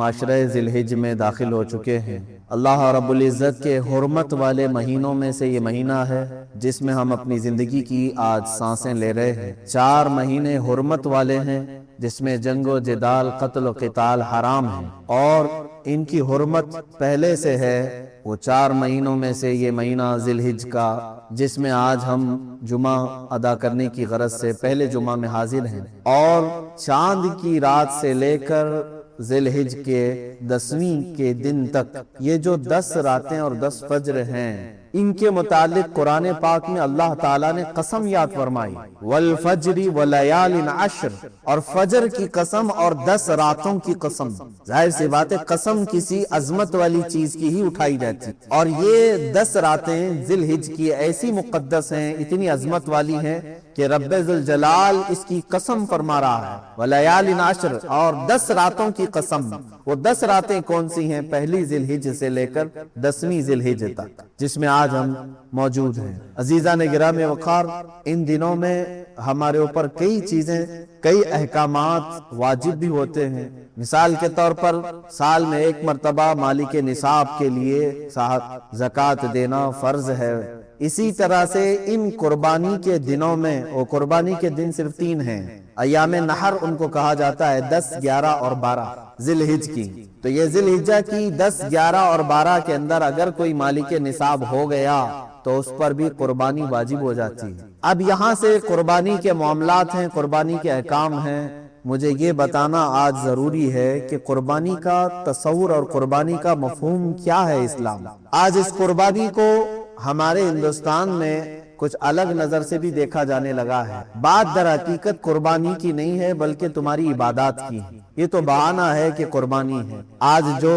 معاشرہ ذی الحج میں داخل ہو چکے ہیں۔ اللہ رب العزت کے حرمت والے مہینوں میں سے یہ مہینہ ہے جس میں ہم اپنی زندگی کی آج سانسیں لے رہے ہیں۔ 4 مہینے حرمت والے ہیں جس میں جنگ و جدال، قتل و قتال حرام ہیں، اور ان کی حرمت پہلے سے ہے۔ وہ 4 مہینوں میں سے یہ مہینہ ذی الحج کا، جس میں آج ہم جمعہ ادا کرنے کی غرض سے پہلے جمعہ میں حاضر ہیں، اور چاند کی رات سے لے کر ذی الحج کے 10ویں کے دن تک یہ جو 10 راتیں اور 10 فجر ہیں، ان کے متعلق قرآن پاک میں اللہ تعالیٰ نے قسم یاد فرمائی، والفجر ولیال عشر، اور فجر کی قسم اور 10 راتوں کی قسم۔ ظاہر سی بات ہے قسم کسی عظمت والی چیز کی ہی اٹھائی جاتی، اور یہ 10 راتیں ذی الحج کی ایسی مقدس ہیں، اتنی عظمت والی ہیں کہ رب ذوالجلال اس کی قسم فرما رہا ہے، ولیال عشر، اور 10 راتوں کی قسم۔ وہ 10 راتیں کون سی ہیں؟ پہلی ذی الحج سے لے کر 10ویں ذی الحج تک، جس میں آج ہم موجود ہیں۔ عزیزان گرامی وقار، ان دنوں میں ہمارے اوپر کئی چیزیں، کئی احکامات واجب بھی ہوتے ہیں۔ مثال کے طور پر سال میں 1 مرتبہ مالک نصاب کے لیے زکوٰۃ دینا فرض ہے۔ اسی طرح سے ان قربانی کے دنوں میں، وہ قربانی کے دن صرف 3 ہیں، ایام نحر ان کو کہا جاتا ہے، 10، 11 اور 12 ذی الحج کی۔ تو یہ ذی الحجہ کی 10، 11 اور 12 کے اندر اگر کوئی مالک نصاب ہو گیا تو اس پر بھی قربانی واجب ہو جاتی ہے۔ اب یہاں سے قربانی کے معاملات ہیں، قربانی کے احکام ہیں۔ مجھے یہ بتانا آج ضروری ہے کہ قربانی کا تصور اور قربانی کا مفہوم کیا ہے اسلام۔ آج اس قربانی کو ہمارے ہندوستان میں کچھ الگ نظر سے بھی دیکھا جانے لگا ہے۔ بات در حقیقت قربانی کی نہیں ہے بلکہ تمہاری عبادات کی ہے۔ یہ تو بہانہ ہے کہ قربانی ہے۔ آج جو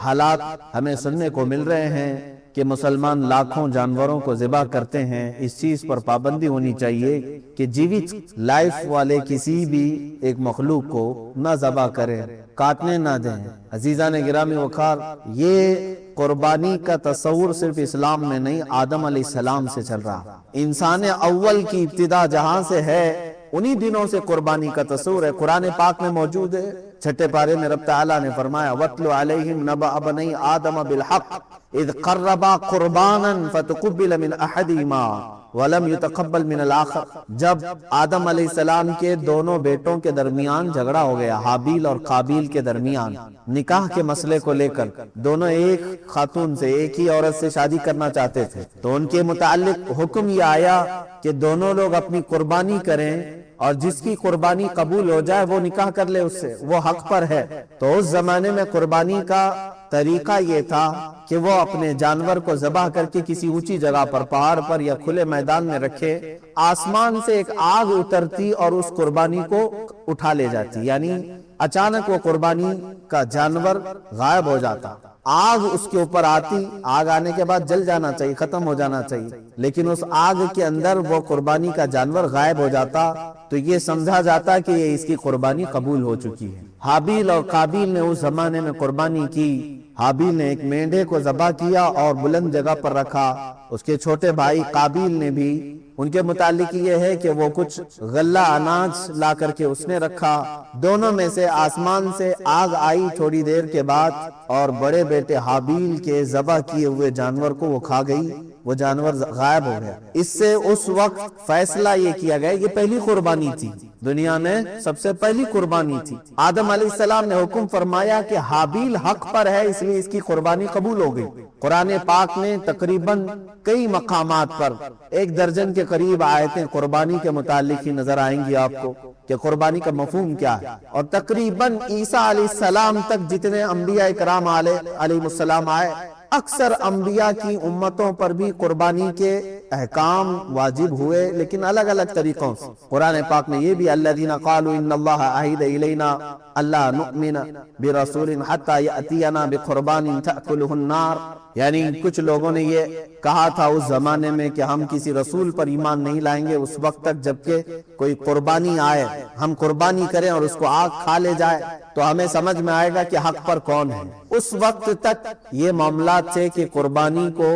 حالات ہمیں سننے کو مل رہے ہیں کہ مسلمان لاکھوں جانوروں کو ذبح کرتے ہیں، اس چیز پر پابندی ہونی چاہیے کہ جیوت لائف والے کسی بھی ایک مخلوق کو نہ ذبح کریں، کاٹنے نہ دیں۔ عزیزان گرامی وقار، یہ قربانی کا تصور صرف اسلام میں نہیں، آدم علیہ السلام سے چل رہا۔ انسان اول کی ابتدا جہاں سے ہے، انہی دنوں سے قربانی کا تصور ہے۔ قرآن پاک میں موجود ہے، 6 پارے میں رب تعالیٰ نے فرمایا، وَاتْلُ عَلَيْهِمْ نَبَأَ بَنِي آدَمَ بِالْحَقِّ اِذْ قَرَّبَا قُرْبَانًا فَتُقُبِّلَ مِنْ أَحَدِهِمَا وَلَمْ يُتَقَبَّلْ مِنَ الْآخَرِ۔ جب آدم علیہ السلام کے دونوں بیٹوں کے درمیان جھگڑا ہو گیا، حابیل اور قابیل کے درمیان، نکاح کے مسئلے کو لے کر، دونوں ایک خاتون سے، ایک ہی عورت سے شادی کرنا چاہتے تھے، تو ان کے متعلق حکم یہ آیا کہ دونوں لوگ اپنی قربانی کریں، اور جس کی قربانی قبول ہو جائے وہ نکاح کر لے اس سے، وہ حق پر ہے۔ تو اس زمانے میں قربانی کا طریقہ یہ تھا کہ وہ اپنے جانور کو ذبح کر کے کسی اونچی جگہ پر، پہاڑ پر یا کھلے میدان میں رکھے، آسمان سے ایک آگ اترتی اور اس قربانی کو اٹھا لے جاتی، یعنی اچانک وہ قربانی کا جانور غائب ہو جاتا۔ آگ اس کے اوپر آتی، آگ آنے کے بعد جل جانا چاہیے، ختم ہو جانا چاہیے، لیکن اس آگ کے اندر وہ قربانی کا جانور غائب ہو جاتا، تو یہ سمجھا جاتا کہ یہ اس کی قربانی قبول ہو چکی ہے۔ حابیل اور قابیل نے اس زمانے میں قربانی کی۔ حابیل نے ایک مینڈھے کو ذبح کیا اور بلند جگہ پر رکھا، اس کے چھوٹے بھائی قابیل نے بھی، ان کے متعلق یہ ہے کہ وہ کچھ غلہ اناج لا کر کے اس نے رکھا۔ دونوں میں سے آسمان سے آگ آئی تھوڑی دیر کے بعد، اور بڑے بیٹے حابیل کے ذبح کیے ہوئے جانور کو وہ کھا گئی، وہ جانور غائب ہو گیا۔ اس سے اس وقت فیصلہ یہ کیا گیا، یہ پہلی قربانی تھی، دنیا میں سب سے پہلی قربانی تھی۔ آدم علیہ السلام نے حکم فرمایا کہ حابیل حق پر ہے، اس لیے اس کی قربانی قبول ہو گئی۔ قرآن پاک میں تقریباً کئی مقامات پر 1 درجن کے قریب آیتیں قربانی کے متعلق ہی نظر آئیں گی آپ کو کہ قربانی کا مفہوم کیا ہے، اور تقریباً عیسیٰ علیہ السلام تک جتنے انبیاء کرام علیہ السلام آئے، اکثر انبیاء کی امتوں پر بھی قربانی کے احکام واجب ہوئے، لیکن الگ الگ طریقوں سے۔ قرآن پاک میں یہ بھی، الذین قالوا ان اللہ عہد الینا اللہ نؤمن برسول حتی یأتینا بقربان تأکلہ النار، یعنی کچھ لوگوں نے یہ کہا تھا اس زمانے میں کہ ہم کسی رسول پر ایمان نہیں لائیں گے اس وقت تک جب کہ کوئی قربانی آئے، ہم قربانی کریں اور اس کو آگ کھا لے جائے تو ہمیں سمجھ میں آئے گا کہ حق پر کون ہے۔ اس وقت تک یہ معاملات تھے کہ قربانی کو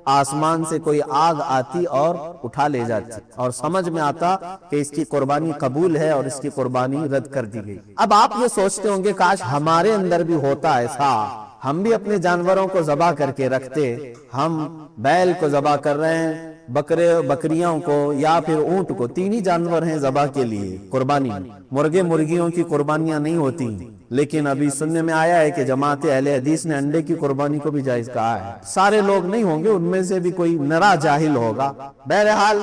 آسمان سے کوئی آگ آتی اور اٹھا لے جاتی، اور سمجھ میں آتا کہ اس کی قربانی قبول ہے اور اس کی قربانی رد کر دی گئی۔ اب آپ یہ سوچتے ہوں گے کاش ہمارے اندر بھی ہوتا ایسا، ہم بھی اپنے جانوروں کو ذبح کر کے رکھتے۔ ہم بیل کو ذبح کر رہے ہیں، بکریوں کو یا پھر اونٹ کو، تین ہی جانور ہیں ذبح کے لیے قربانی میں۔ مرغے مرغیوں کی قربانیاں نہیں ہوتی، لیکن ابھی سننے میں آیا ہے کہ جماعت اہل حدیث نے انڈے کی قربانی کو بھی جائز کہا ہے۔ سارے لوگ نہیں ہوں گے، ان میں سے بھی کوئی نرا جاہل ہوگا۔ بہرحال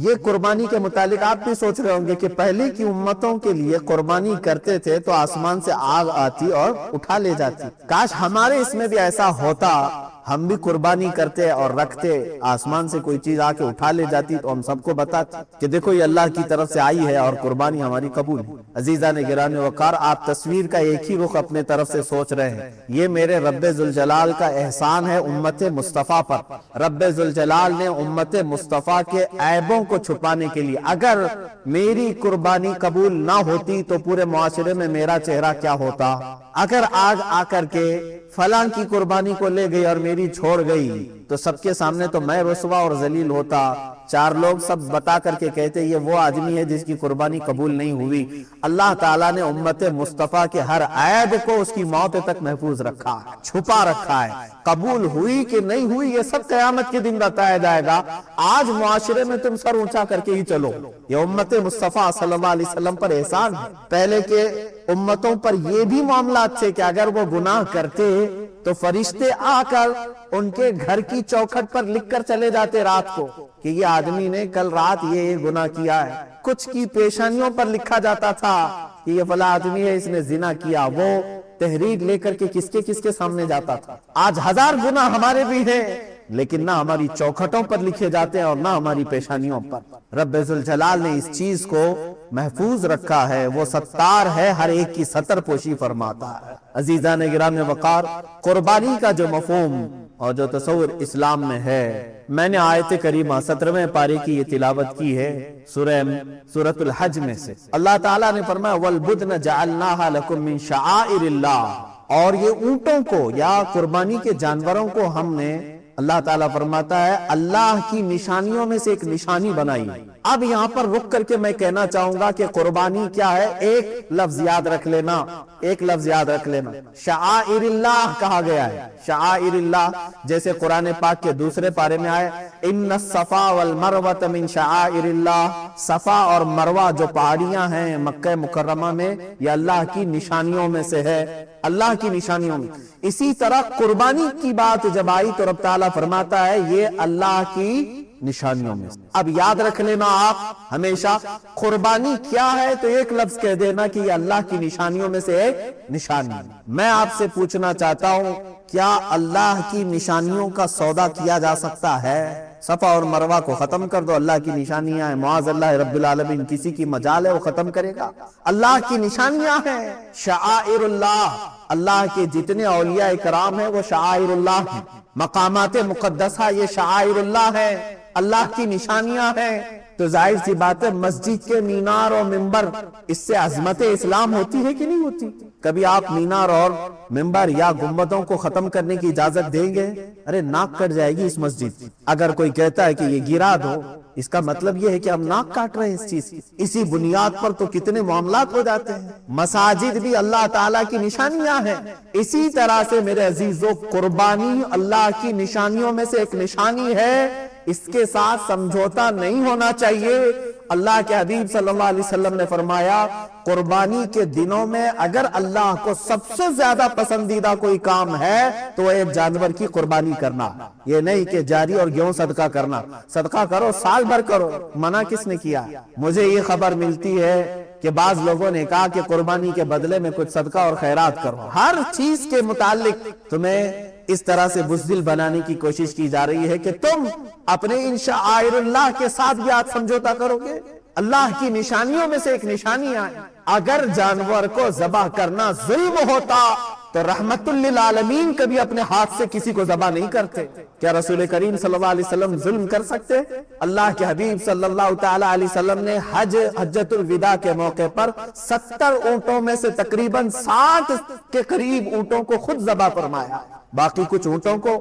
یہ قربانی کے متعلق آپ بھی سوچ رہے ہوں گے کہ پہلے کی امتوں کے لیے قربانی کرتے تھے تو آسمان سے آگ آتی اور اٹھا لے جاتی، کاش ہمارے اس میں بھی ایسا ہوتا، ہم بھی قربانی کرتے اور رکھتے، آسمان سے کوئی چیز آ کے اٹھا لے جاتی تو ہم سب کو بتاتے کہ دیکھو یہ اللہ کی طرف سے آئی ہے اور قربانی ہماری قبول ہے۔ عزیزان گرامی وقار، آپ تصویر کا ایک ہی رخ اپنے طرف سے سوچ رہے ہیں، یہ میرے رب ذوالجلال کا احسان ہے امت مصطفیٰ پر۔ رب ذوالجلال نے امت مصطفیٰ کے عیبوں کو چھپانے کے لیے، اگر میری قربانی قبول نہ ہوتی تو پورے معاشرے میں میرا چہرہ کیا ہوتا؟ اگر آگ آ کر کے فلاں کی قربانی کو لے گئی اور میری چھوڑ گئی تو سب کے سامنے تو میں رسوا اور ذلیل ہوتا، چار لوگ سب بتا کر کے کہتے یہ وہ آدمی ہے جس کی قربانی قبول نہیں ہوئی۔ اللہ تعالیٰ نے امت مصطفیٰ کے ہر عیب کو اس کی موت تک محفوظ رکھا ہے، چھپا رکھا ہے۔ قبول ہوئی کہ نہیں ہوئی یہ سب قیامت کے دن بتایا جائے گا۔ آج معاشرے میں تم سر اونچا کر کے ہی چلو، یہ امت مصطفیٰ صلی اللہ علیہ وسلم پر احسان ہے۔ پہلے کے امتوں پر یہ بھی معاملات تھے کہ اگر وہ گناہ کرتے تو فرشتے آ کر ان کے گھر کی چوکھٹ پر لکھ کر چلے جاتے رات کو کہ یہ آدمی نے کل رات یہ گناہ کیا ہے۔ کچھ کی پیشانیوں پر لکھا جاتا تھا کہ یہ فلاں آدمی ہے، اس نے زنا کیا، وہ تحریر لے کر کے کس کے سامنے جاتا تھا۔ آج ہزار گناہ ہمارے بھی ہیں لیکن نہ ہماری چوکھٹوں پر لکھے جاتے ہیں اور نہ ہماری پیشانیوں پر۔ رب ذوالجلال نے اس چیز کو محفوظ رکھا ہے، وہ ستار ہے، ہر ایک کی ستر پوشی فرماتا ہے۔ عزیزان گرامی وقار، قربانی کا جو مفہوم اور جو تصور اسلام میں ہے، میں نے آیت کریمہ 17ویں پارے کی یہ تلاوت کی ہے سورۃ الحج میں سے۔ اللہ تعالیٰ نے فرمایا وَالْبُدْنَ جَعَلْنَاهَا لَكُم مِّن شَعَائِرِ اللَّهِ، اور یہ اونٹوں کو یا قربانی کے جانوروں کو ہم نے، اللہ تعالیٰ فرماتا ہے، اللہ کی نشانیوں میں سے ایک نشانی بنائی۔ اب یہاں پر رک کر کے میں کہنا چاہوں گا کہ قربانی کیا ہے، ایک لفظ یاد رکھ لینا، ایک لفظ یاد رکھ لینا، شعائر اللہ کہا گیا ہے۔ شعائر اللہ جیسے قرآن پاک کے دوسرے پارے میں آئے ان الصفا والمروۃ من شعائر اللہ، صفا اور مروہ جو پہاڑیاں ہیں مکہ مکرمہ میں، یہ اللہ کی نشانیوں میں سے ہے، اللہ کی نشانیوں میں۔ اسی طرح قربانی کی بات جب آئی تو رب تعالیٰ فرماتا ہے یہ اللہ کی نشانیوں میں۔ اب یاد رکھ لینا آپ ہمیشہ، قربانی کیا ہے تو ایک لفظ کہہ دینا کہ یہ اللہ کی نشانیوں میں سے ایک نشانی۔ میں آپ سے پوچھنا چاہتا ہوں، کیا اللہ کی نشانیوں کا سودا کیا جا سکتا ہے؟ صفا اور مروہ کو ختم کر دو، اللہ کی نشانیاں ہیں، معاذ اللہ رب العالمین کسی کی مجال ہے وہ ختم کرے گا؟ اللہ کی نشانیاں ہیں، شعائر اللہ، اللہ کے جتنے اولیاء کرام ہیں وہ شعائر اللہ ہیں، مقامات مقدسہ یہ شعائر اللہ ہیں، اللہ کی نشانیاں ہیں۔ تو ظاہر سی بات ہے مسجد کے مینار اور منبر، اس سے عظمت اسلام ہوتی ہے کہ نہیں ہوتی؟ کبھی آپ مینار اور منبر یا گنبدوں کو ختم کرنے کی اجازت دیں گے؟ ارے ناک کٹ جائے گی اس مسجد کی۔ اگر کوئی کہتا ہے کہ یہ گرا دو، اس کا مطلب یہ ہے کہ ہم ناک کاٹ رہے ہیں اس چیز کی۔ اسی بنیاد پر تو کتنے معاملات ہو جاتے ہیں۔ مساجد بھی اللہ تعالیٰ کی نشانیاں ہیں۔ اسی طرح سے میرے عزیزو، قربانی اللہ کی نشانیوں میں سے ایک نشانی ہے، اس کے ساتھ سمجھوتا نہیں ہونا چاہیے۔ اللہ کے حبیب صلی اللہ علیہ وسلم نے فرمایا قربانی کے دنوں میں اگر اللہ کو سب سے زیادہ پسندیدہ کوئی کام ہے تو وہ ایک جانور کی قربانی کرنا، یہ نہیں کہ جاری اور گیہوں صدقہ کرنا۔ صدقہ کرو، سال بھر کرو، منع کس نے کیا؟ مجھے یہ خبر ملتی ہے کہ بعض لوگوں نے کہا کہ قربانی کے بدلے میں کچھ صدقہ اور خیرات کرو۔ ہر چیز کے متعلق تمہیں اس طرح سے بزدل بنانے کی کوشش کی جا رہی ہے کہ تم اپنے ان شعائر اللہ کے ساتھ بھی آج سمجھوتا کرو گے۔ اللہ کی نشانیوں میں سے ایک نشانی ہے، اگر جانور کو ذبح کرنا ظلم ہوتا تو رحمت للعالمین کبھی اپنے ہاتھ سے کسی کو ذبح نہیں کرتے۔ کیا رسول کریم صلی اللہ علیہ وسلم ظلم کر سکتے؟ اللہ کے حبیب صلی اللہ تعالی علیہ وسلم نے حجۃ الوداع کے موقع پر 70 اونٹوں میں سے تقریباً 60 کے قریب اونٹوں کو خود ذبح فرمایا، باقی کچھ اونٹوں کو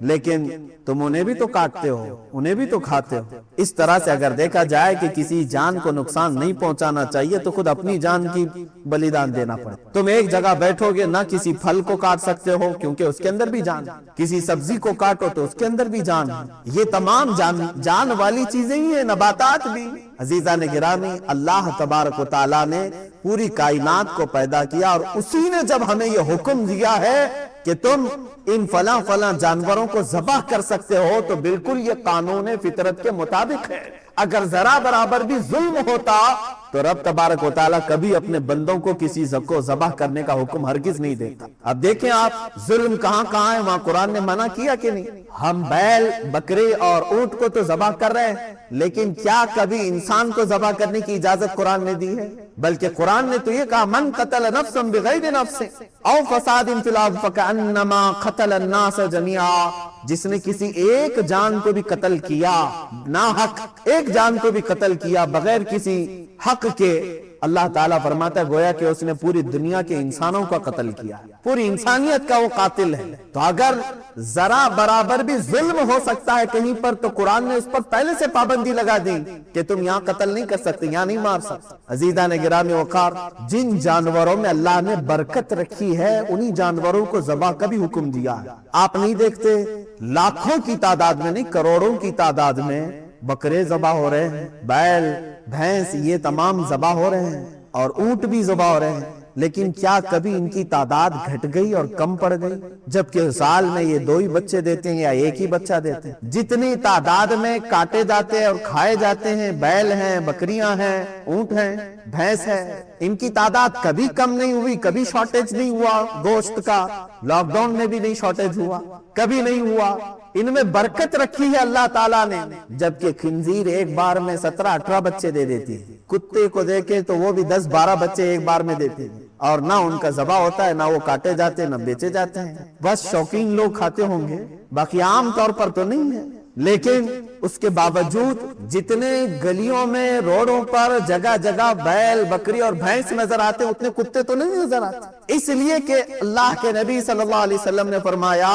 لیکن تم انہیں بھی تو کاٹتے ہو، انہیں بھی تو کھاتے ہو۔ اس طرح سے اگر دیکھا جائے کہ کسی جان کو نقصان نہیں پہنچانا چاہیے تو خود اپنی جان کی بلیدان دینا پڑے۔ تم ایک جگہ بیٹھو گے، نہ کسی پھل کو کاٹ سکتے ہو کیونکہ اس کے اندر بھی جان، کسی سبزی کو کاٹو تو اس کے اندر بھی جان۔ یہ تمام جان والی چیزیں ہی ہیں، نباتات بھی۔ عزیزان گرامی، اللہ تبارک و تعالیٰ نے پوری کائنات کو پیدا کیا اور اسی نے جب ہمیں یہ حکم دیا ہے کہ تم ان فلاں جانوروں کو ذبح کر سکتے ہو تو بالکل یہ قانون فطرت کے مطابق ہے۔ اگر ذرا برابر بھی ظلم ہوتا تو رب تبارک و تعالیٰ کبھی اپنے بندوں کو کسی کو ذبح کرنے کا حکم ہرگز نہیں دیتا۔ اب دیکھیں آپ، ظلم کہاں کہاں ہے، وہاں قرآن نے منع کیا کہ نہیں؟ ہم بیل، بکرے اور اونٹ کو تو ذبح کر رہے ہیں، لیکن کیا کبھی انسان کو ذبح کرنے کی اجازت قرآن نے دی ہے؟ بلکہ قرآن نے تو یہ کہا، من قتل نفسا بغیر نفس او فساد فی الارض فکأنما قتل الناس جميعا۔ جس نے کسی ایک جان کو بھی قتل کیا، ناحق ایک جان کو بھی قتل کیا بغیر کسی حق کے، اللہ تعالیٰ فرماتا ہے گویا کہ اس نے پوری دنیا کے انسانوں کا قتل کیا، پوری انسانیت کا وہ قاتل ہے۔ تو اگر ذرا برابر بھی ظلم ہو سکتا ہے کہیں پر تو قرآن نے اس پر پہلے سے پابندی لگا دی کہ تم یہاں قتل نہیں کر سکتے، یہاں نہیں مار سکتے۔ عزیزان گرامی وقار، جن جانوروں میں اللہ نے برکت رکھی ہے انہی جانوروں کو ذبح کا بھی حکم دیا ہے۔ آپ نہیں دیکھتے لاکھوں کی تعداد میں نہیں، کروڑوں کی تعداد میں بکرے ذبح ہو رہے ہیں، بیل، بھینس، یہ تمام ذبح ہو رہے ہیں، اور اونٹ بھی ذبح ہو رہے ہیں، لیکن کیا کبھی ان کی تعداد گھٹ گئی اور کم پڑ گئی؟ جبکہ سال میں یہ 2 ہی بچے دیتے ہیں یا ایک ہی بچہ دیتے ہیں۔ جتنی تعداد میں کاٹے جاتے ہیں اور کھائے جاتے ہیں، بیل ہیں، بکریاں ہیں، اونٹ ہیں، بھینس ہے، ان کی تعداد کبھی کم نہیں ہوئی، کبھی شارٹیج نہیں ہوا گوشت کا، لاک ڈاؤن میں بھی نہیں شارٹیج ہوا، کبھی نہیں ہوا۔ ان میں برکت رکھی ہے اللہ تعالیٰ نے، جبکہ خنزیر ایک بار میں 17-18 بچے دے دیتی ہے، کتے کو دیکھے تو وہ بھی 10-12 بچے ایک بار میں دیتے ہیں، اور نہ ان کا ذبح ہوتا ہے، نہ وہ کاٹے جاتے ہیں، نہ بیچے جاتے ہیں۔ بس شوقین لوگ کھاتے ہوں گے، باقی عام طور پر تو نہیں ہے۔ لیکن اس کے باوجود جتنے گلیوں میں، روڈوں پر جگہ جگہ بیل، بکری اور بھینس نظر آتے ہیں، اتنے کتے تو نہیں نظر آتے، اس لیے کہ اللہ کے نبی صلی اللہ علیہ وسلم نے فرمایا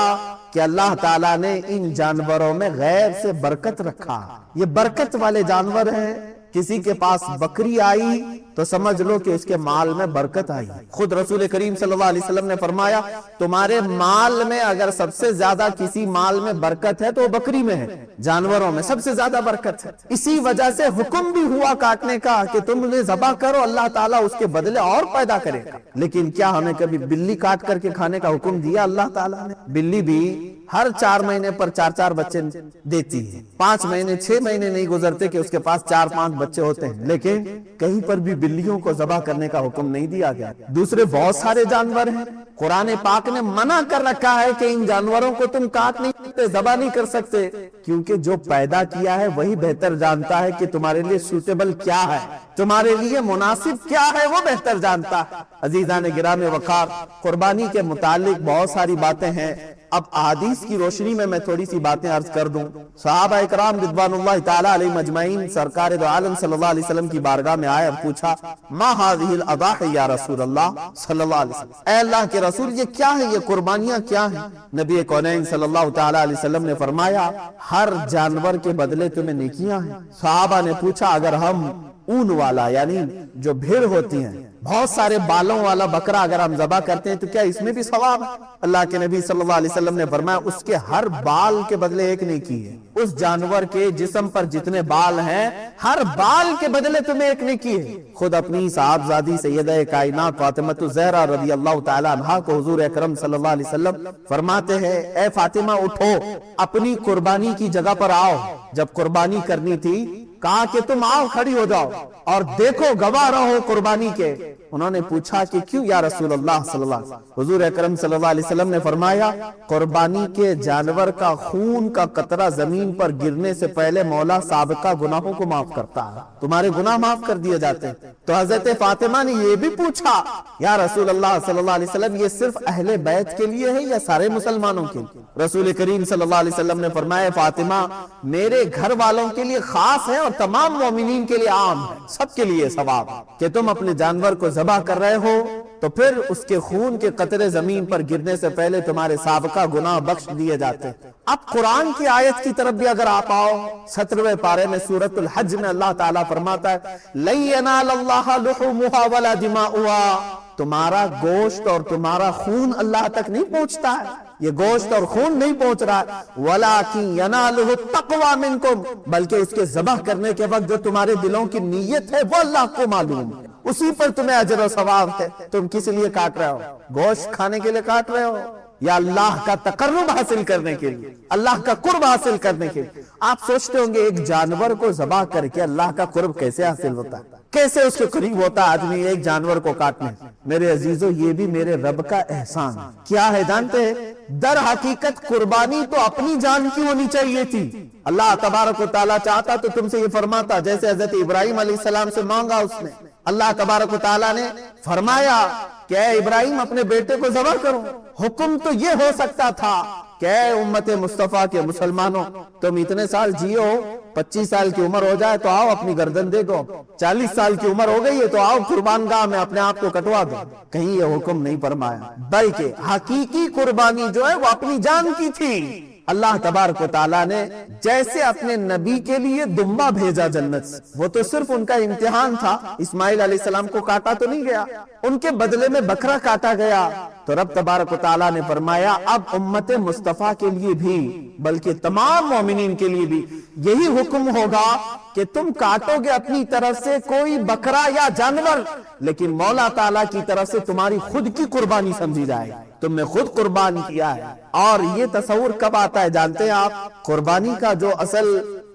کہ اللہ تعالیٰ نے ان جانوروں میں غیر سے برکت رکھا، یہ برکت والے جانور ہیں۔ کسی کے پاس بکری آئی تو سمجھ لو کہ اس کے مال میں برکت آئی۔ خود رسول کریم صلی اللہ علیہ وسلم نے فرمایا تمہارے مال میں اگر سب سے زیادہ کسی مال میں برکت ہے تو وہ بکری میں ہے، جانوروں میں سب سے زیادہ برکت ہے۔ اسی وجہ سے حکم بھی ہوا کاٹنے کا کہ تم انہیں ذبح کرو، اللہ تعالیٰ اس کے بدلے اور پیدا کرے گا۔ لیکن کیا ہمیں کبھی بلی کاٹ کر کے کھانے کا حکم دیا اللہ تعالیٰ نے؟ بلی بھی ہر 4 مہینے پر 4 بچے دیتی ہے، 5 مہینے 6 مہینے نہیں گزرتے کہ اس کے پاس 4-5 بچے ہوتے ہیں، لیکن کہیں پر بھی بلیوں کو ذبح کرنے کا حکم نہیں دیا گیا۔ دوسرے بہت سارے جانور ہیں، قرآن پاک نے منع کر رکھا ہے کہ ان جانوروں کو تم کاٹ نہیں سکتے، ذبح نہیں کر سکتے، کیونکہ جو پیدا کیا ہے وہی بہتر جانتا ہے کہ تمہارے لیے سوٹیبل کیا ہے، تمہارے لیے مناسب کیا ہے، وہ بہتر جانتا ہے۔ عزیزان گرامی وقار، قربانی کے متعلق بہت ساری باتیں ہیں۔ اب احادیث کی روشنی میں تھوڑی سی باتیں عرض کر دوں۔ صحابہ اکرام رضوان اللہ تعالی علیہم اجمعین سرکار دو عالم صلی اللہ علیہ وسلم کی بارگاہ میں آئے اور پوچھا ما هذه الاضاحی یا رسول اللہ صلی اللہ علیہ وسلم، اے اللہ کے رسول یہ کیا ہے، یہ قربانیاں کیا ہیں؟ نبی کونین صلی اللہ تعالی علیہ وسلم نے فرمایا ہر جانور کے بدلے تمہیں نیکیاں ہیں۔ صحابہ نے پوچھا اگر ہم اون والا یعنی جو بھیڑ ہوتی ہیں، بہت سارے بالوں والا بکرا اگر ہم ذبح کرتے ہیں تو کیا اس میں بھی ثواب ہے؟ اللہ کے نبی صلی اللہ علیہ وسلم نے فرمایا اس کے ہر بال کے بدلے ایک نیکی ہے۔ اس جانور کے جسم پر جتنے بال ہیں ہر بال کے بدلے تمہیں ایک نیکی ہے۔ خود اپنی صاحبزادی سیدہ کائنات فاطمہ الزہرا رضی اللہ تعالی عنہا کو حضور اکرم صلی اللہ علیہ وسلم فرماتے ہیں اے فاطمہ اٹھو، اپنی قربانی کی جگہ پر آؤ۔ جب قربانی کرنی تھی کہا کہ تم آؤ، کھڑی ہو جاؤ اور دیکھو، گواہ رہو قربانی کے۔ انہوں نے پوچھا کہ کیوں یا رسول اللہ صلی اللہ علیہ وسلم؟ حضور اکرم صلی اللہ علیہ وسلم نے فرمایا قربانی کے جانور کا خون کا قطرہ زمین پر گرنے سے پہلے مولا سابقہ گناہوں کو معاف کرتا ہے، تمہارے گناہ معاف کر دیے جاتے ہیں۔ تو حضرت فاطمہ نے یہ بھی پوچھا یا رسول اللہ صلی اللہ علیہ وسلم یہ صرف اہل بیت کے لیے ہے یا سارے مسلمانوں کے لیے؟ رسول کریم صلی اللہ علیہ وسلم نے فرمایا فاطمہ میرے گھر والوں کے لیے خاص ہے اور تمام مومنین کے لیے عام ہے، سب کے لیے ثواب کہ تم اپنے جانور کو ذبح کر رہے ہو تو پھر اس کے خون کے قطرے زمین پر گرنے سے پہلے تمہارے سابقہ گناہ بخش دیے جاتے۔ اب قرآن کی آیت کی طرف بھی اگر آپ آؤ، 17ویں پارے میں سورۃ الحج میں اللہ تعالیٰ فرماتا ہے لَن يَنَالَ اللَّهَ لُحُومُهَا وَلَا دِمَاؤُهَا، تمہارا گوشت اور تمہارا خون اللہ تک نہیں پہنچتا ہے، یہ گوشت اور خون نہیں پہنچ رہا ہے، وَلَٰكِن يَنَالُهُ التَّقْوَىٰ مِنْكُمْ، بلکہ اس کے ذبح کرنے کے وقت جو تمہارے دلوں کی نیت ہے وہ اللہ کو معلوم ہے، اسی پر تمہیں اجر و ثواب ہے۔ تم کس لیے کاٹ رہے ہو؟ گوشت کھانے کے لیے کاٹ رہے ہو یا اللہ کا تقرب حاصل کرنے کے لیے، اللہ کا قرب حاصل کرنے کے لیے؟ آپ سوچتے ہوں گے ایک جانور کو ذبح کر کے اللہ کا قرب کیسے حاصل ہوتا ہے، کیسے اس کے قریب ہوتا ہے آدمی ایک جانور کو کاٹنے؟ میرے عزیزو، یہ بھی میرے رب کا احسان کیا ہے جانتے ہیں؟ در حقیقت قربانی تو اپنی جان کی ہونی چاہیے تھی۔ اللہ تبارک و تعالیٰ چاہتا تو تم سے یہ فرماتا، جیسے حضرت ابراہیم علیہ السلام سے مانگا اس نے، اللہ تبارک و تعالیٰ نے فرمایا کہ اے ابراہیم اپنے بیٹے کو ذبح کرو۔ حکم تو یہ ہو سکتا تھا کہ اے امت مصطفیٰ کے مسلمانوں، تم اتنے سال جیو، 25 سال کی عمر ہو جائے تو آؤ اپنی گردن دے دو، 40 سال کی عمر ہو گئی ہے تو آؤ قربان گاہ میں اپنے آپ کو کٹوا دو۔ کہیں یہ حکم نہیں فرمایا، بلکہ حقیقی قربانی جو ہے وہ اپنی جان کی تھی۔ اللہ تبارک و تعالیٰ نے جیسے اپنے نبی کے لیے دمبا بھیجا جنت سے، وہ تو صرف ان کا امتحان تھا، اسماعیل علیہ السلام کو کاٹا تو نہیں گیا، ان کے بدلے میں بکرا کاٹا گیا۔ تو رب تبارک و تعالیٰ نے فرمایا اب امت مصطفیٰ کے لیے بھی، بلکہ تمام مومنین کے لیے بھی یہی حکم ہوگا کہ تم کاٹو گے اپنی طرف سے کوئی بکرا یا جانور، لیکن مولا تعالیٰ کی طرف سے تمہاری خود کی قربانی سمجھی جائے، تم نے خود قربان کیا ہے۔ اور یہ تصور کب آتا ہے جانتے ہیں آپ؟ قربانی کا جو اصل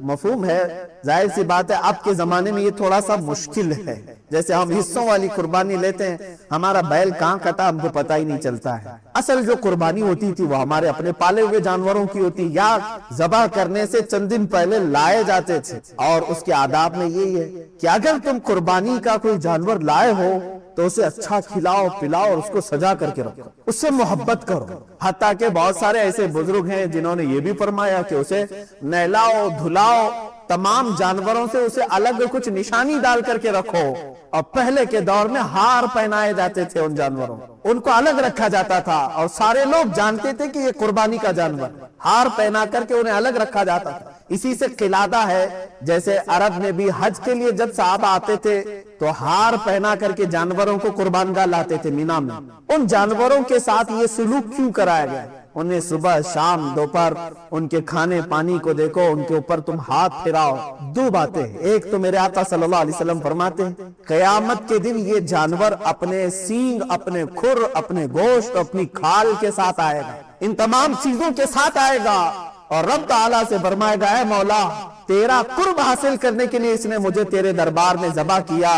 مفہوم ہے، ظاہر سی بات ہے اب کے زمانے میں یہ تھوڑا سا مشکل ہے۔ جیسے ہم حصوں والی قربانی لیتے ہیں، ہمارا بیل کہاں کٹا ہم کو پتہ ہی نہیں چلتا ہے۔ اصل جو قربانی ہوتی تھی وہ ہمارے اپنے پالے ہوئے جانوروں کی ہوتی، یا ذبح کرنے سے چند دن پہلے لائے جاتے تھے۔ اور اس کے آداب میں یہی ہے کہ اگر تم قربانی کا کوئی جانور لائے ہو تو اسے اچھا کھلاؤ پلاؤ اور اس کو سجا کر کے رکھو، اس سے محبت کرو۔ حتیٰ کہ بہت سارے ایسے بزرگ ہیں جنہوں نے یہ بھی فرمایا کہ اسے نہلاؤ دھلاؤ، تمام جانوروں سے اسے الگ کچھ نشانی ڈال کر کے رکھو۔ اور پہلے کے دور میں ہار پہنائے جاتے تھے ان جانوروں، ان کو الگ رکھا جاتا تھا اور سارے لوگ جانتے تھے کہ یہ قربانی کا جانور، ہار پہنا کر کے انہیں الگ رکھا جاتا تھا۔ اسی سے قلادہ ہے، جیسے عرب میں بھی حج کے لیے جب صحابہ آتے تھے تو ہار پہنا کر کے جانوروں کو قربان گاہ لاتے تھے مینا میں۔ ان جانوروں کے ساتھ یہ سلوک کیوں کرایا گیا؟ انہیں صبح شام دوپہر ان کے کھانے پانی کو دیکھو، ان کے اوپر تم ہاتھ پھراؤ۔ دو باتیں، ایک تو میرے آقا صلی اللہ علیہ وسلم فرماتے ہیں قیامت کے دن یہ جانور اپنے سینگ، اپنے کھر، اپنے گوشت، اپنی کھال کے ساتھ آئے گا، ان تمام چیزوں کے ساتھ آئے گا، اور رب تعالیٰ سے فرمائے گا اے مولا تیرا قرب حاصل کرنے کے لیے اس نے مجھے تیرے دربار میں ذبح کیا،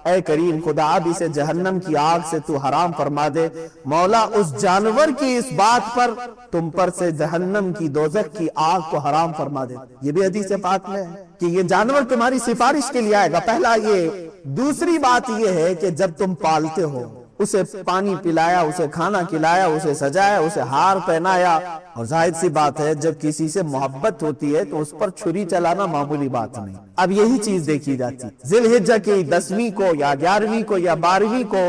اے کریم خدا اب اسے جہنم کی آگ سے تو حرام فرما دے۔ مولا اس جانور کی اس بات پر تم پر سے جہنم کی دوزخ کی آگ کو حرام فرما دے۔ یہ بھی حدیث پاک میں ہے کہ یہ جانور تمہاری سفارش کے لیے آئے گا، پہلا یہ۔ دوسری بات یہ ہے کہ جب تم پالتے ہو، اسے پانی پلایا، اسے کھانا کھلایا، اسے سجایا، اسے ہار پہنایا، اور ظاہر سی بات ہے جب کسی سے محبت ہوتی ہے تو اس پر چھری چلانا معمولی بات نہیں۔ اب یہی چیز دیکھی جاتی، ذی الحجہ کی 10ویں کو یا 11ویں کو یا 12ویں کو